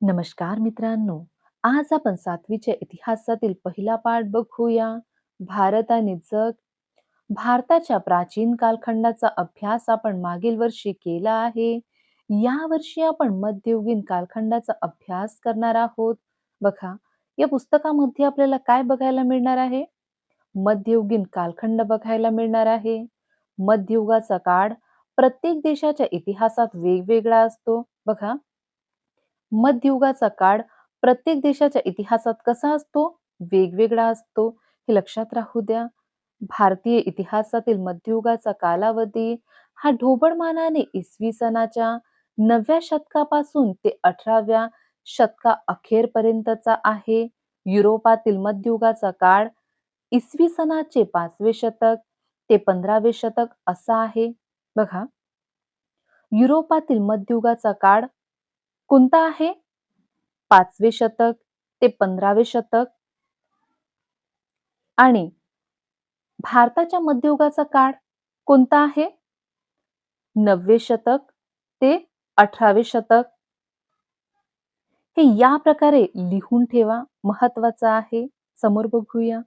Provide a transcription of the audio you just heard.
नमस्कार मित्रांनो. आज आपण 7वीच्या इतिहासातील पहिला पाठ बघूया. भारत आणि जग. भारताच्या प्राचीन कालखंडाचा अभ्यास आपण मागील वर्षी केला आहे. या वर्षी आपण मध्ययुगीन कालखंडाचा अभ्यास करणार आहोत. बघा, या पुस्तकामध्ये आपल्याला काय बघायला मिळणार आहे? मध्ययुगीन कालखंड बघायला मिळणार आहे. मध्ययुगाचा काळ प्रत्येक देशाच्या इतिहासात वेगवेगळा असतो. बघा, मध्ययुगाचा काळ प्रत्येक देशाच्या इतिहासात कसा असतो? वेगवेगळा असतो. हे लक्षात राहू द्या. भारतीय इतिहासातील मध्ययुगाचा कालावधी हा ढोबळमानाने इसवी सनाच्या 9व्या शतकापासून ते 18व्या शतका अखेरपर्यंतचा आहे. युरोपातील मध्ययुगाचा काळ इसवी सनाचे 5वे शतक ते 15वे शतक असा आहे. बघा, युरोपातील मध्ययुगाचा काळ कोणता आहे? 5वे शतक ते 15वे शतक. आणि भारताच्या मध्ययुगाचा काळ कोणता आहे? 9वे शतक ते 18वे शतक. हे या प्रकारे लिहून ठेवा, महत्वाचं आहे. समोर बघूया.